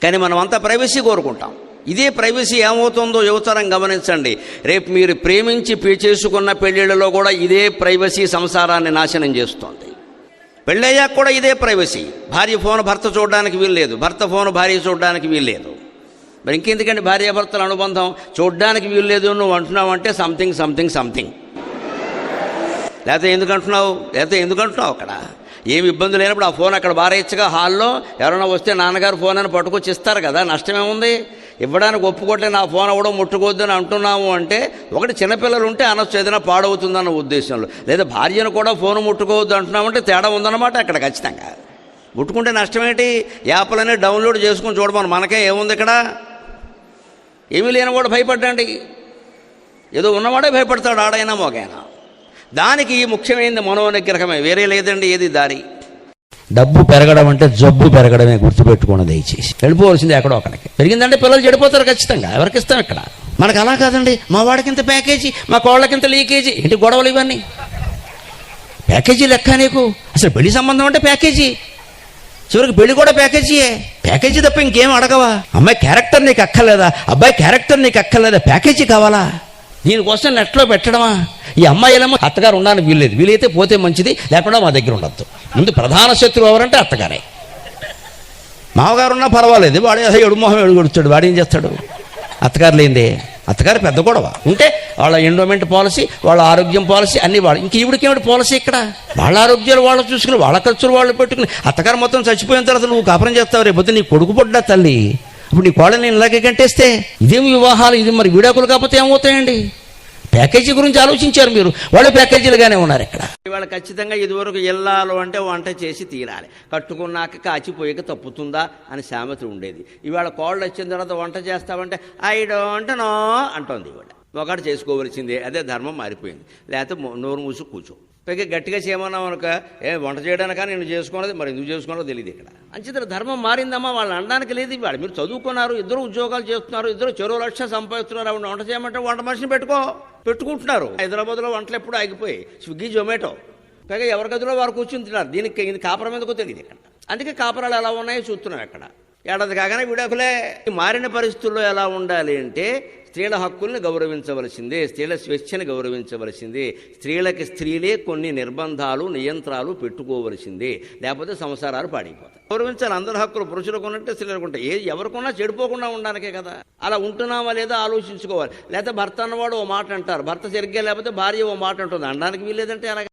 కానీ మనం అంతా ప్రైవసీ కోరుకుంటాం. ఇదే ప్రైవసీ ఏమవుతుందో యువతరం గమనించండి. రేపు మీరు ప్రేమించి చేసుకున్న పెళ్ళిళ్ళలో కూడా ఇదే ప్రైవసీ సంసారాన్ని నాశనం చేస్తుంది. పెళ్ళయ్యాక కూడా ఇదే ప్రైవసీ. భార్య ఫోన్ భర్త చూడడానికి వీల్లేదు, భర్త ఫోన్ భార్య చూడడానికి వీల్లేదు. మరి ఇంకెందుకండి భార్యాభర్తల అనుబంధం? చూడడానికి వీల్లేదు నువ్వు అంటున్నావు అంటే సంథింగ్ సంథింగ్ సంథింగ్. లేకపోతే ఎందుకంటున్నావు అక్కడ ఏమి ఇబ్బంది లేనప్పుడు ఆ ఫోన్ అక్కడ బారేయచ్చుగా. హాల్లో ఎవరైనా వస్తే నాన్నగారు ఫోన్ అని పట్టుకొచ్చి ఇస్తారు కదా, నష్టమేముంది? ఇవ్వడానికి ఒప్పుకోవట్లే, నా ఫోన్ అవ్వడం ముట్టుకోవద్దని అంటున్నాము అంటే ఒకటి చిన్నపిల్లలు ఉంటే అనొచ్చు, ఏదైనా పాడవుతుందన్న ఉద్దేశంలో. లేదా భార్యను కూడా ఫోన్ ముట్టుకోవద్దు అంటున్నామంటే తేడా ఉందన్నమాట అక్కడ ఖచ్చితంగా. ముట్టుకుంటే నష్టమేంటి? యాప్లనే డౌన్లోడ్ చేసుకుని చూడమని మనకే ఏముంది ఇక్కడ? ఏమీ లేనివాడు భయపడ్డండి, ఏదో ఉన్నవాడే భయపడతాడు, ఆడైనా మోగైనా. దానికి ముఖ్యమైనది మనోనిగ్రహమే, వేరే లేదండి ఏది దారి. డబ్బు పెరగడం అంటే జబ్బు పెరగడమే, గుర్తుపెట్టుకోండి దయచేసి. వెళ్ళిపోవాల్సింది ఎక్కడో అక్కడికి. పెరిగిందంటే పిల్లలు చెడిపోతారు ఖచ్చితంగా. ఎవరికి ఇస్తాం ఇక్కడ? మనకు అలా కాదండి, మా వాడికింత ప్యాకేజీ, మా కోళ్ళకింత లీకేజీ. ఏంటి గొడవలు ఇవన్నీ? ప్యాకేజీ లెక్క నీకు? అసలు పెళ్లి సంబంధం అంటే ప్యాకేజీ, చివరికి పెళ్లి కూడా ప్యాకేజీయే. ప్యాకేజీ తప్ప ఇంకేం అడగవా? అమ్మాయి క్యారెక్టర్ నీకు అక్కర్లేదా? అబ్బాయి క్యారెక్టర్ నీకు అక్కర్లేదా? ప్యాకేజీ కావాలా? దీనికోసం నెట్లో పెట్టడమా? ఈ అమ్మాయిలేమో అత్తగారు ఉండడానికి వీల్లేదు, వీలైతే పోతే మంచిది, లేకుండా మా దగ్గర ఉండద్దు. ముందు ప్రధాన శత్రువు ఎవరంటే అత్తగారే. మామగారు ఉన్నా పర్వాలేదు, వాడే ఎడు మొహం ఎడుగొడుతాడు, వాడేం చేస్తాడు? అత్తగారు లేదే, అత్తగారు పెద్ద గొడవ. ఉంటే వాళ్ళ ఎండోమెంట్ పాలసీ, వాళ్ళ ఆరోగ్యం పాలసీ అన్నీ వాళ్ళు. ఇంక ఈవిడికేమిటి పాలసీ ఇక్కడ? వాళ్ళ ఆరోగ్యాలు వాళ్ళు చూసుకుని, వాళ్ళ ఖర్చులు వాళ్ళు పెట్టుకుని, అత్తగారు మొత్తం చచ్చిపోయిన తర్వాత నువ్వు కాపురం చేస్తావు. రేపు నీ కొడుకు పడ్డా తల్లి, ఇప్పుడు నీ కోడని నేను ఇలాగే కంటేస్తే ఇదేమి వివాహాలు? ఇది మరి విడాకులు కాకపోతే ఏమవుతాయండి? ప్యాకేజీ గురించి ఆలోచించారు మీరు, వాళ్ళు ప్యాకేజీలుగానే ఉన్నారు ఇక్కడ. ఇవాళ ఖచ్చితంగా ఇదివరకు ఇల్లాలు అంటే వంట చేసి తీరాలి, కట్టుకున్నాక కాచిపోయాక తప్పుతుందా అని సామెత ఉండేది. ఇవాళ కోళ్ళు వచ్చిన తర్వాత వంట చేస్తామంటే ఐ డోంట్ నో అంటోంది. ఇవాళ ఒకటి చేసుకోవలసిందే, అదే ధర్మం మారిపోయింది. లేకపోతే నోరు మూసి కూర్చో. పైగా గట్టిగా చేయమన్నాం అనుక వంట చేయడానికా నేను చేసుకున్నది, మరి ఎందుకు చేసుకున్నారో తెలియదు ఇక్కడ. అంచేత ధర్మం మారిందమ్మా, వాళ్ళు అనడానికి లేదు. ఇవాళ మీరు చదువుకున్నారు, ఇద్దరు ఉద్యోగాలు చేస్తున్నారు, ఇద్దరు 1 లక్ష సంపాదిస్తున్నారు. అవి వంట చేయమంటే వంట మనిషిని పెట్టుకుంటున్నారు. హైదరాబాద్లో వంటలు ఎప్పుడు ఆగిపోయి స్విగ్గీ జొమాటో. పైగా ఎవరి గదిలో వారు కూర్చుని తిన్నారు. దీనికి ఇది కాపురం ఎందుకో తెలియదు ఇక్కడ. అందుకే కాపురాలు ఎలా ఉన్నాయో చూస్తున్నాం ఇక్కడ. ఏడాది కాగానే విడాకులే. మారిన పరిస్థితుల్లో ఎలా ఉండాలి అంటే స్త్రీల హక్కుల్ని గౌరవించవలసిందే, స్త్రీల స్వేచ్ఛని గౌరవించవలసిందే, స్త్రీలకి స్త్రీలే కొన్ని నిర్బంధాలు నియంత్రాలు పెట్టుకోవలసిందే, లేకపోతే సంసారాలు పాడైపోతాయి. గౌరవించాలి అందరి హక్కులు. పురుషులకు ఉన్నట్టే స్త్రీలకు ఉంటాయి. ఎవరికున్నా చెడిపోకుండా ఉండడానికే కదా. అలా ఉంటున్నామా లేదా ఆలోచించుకోవాలి. లేకపోతే భర్త అన్నవాడు ఓ మాట అంటారు, భర్త సరిగ్గా లేకపోతే భార్య ఓ మాట అంటుంది. అనడానికి వీల్లేదంటే అలాగే.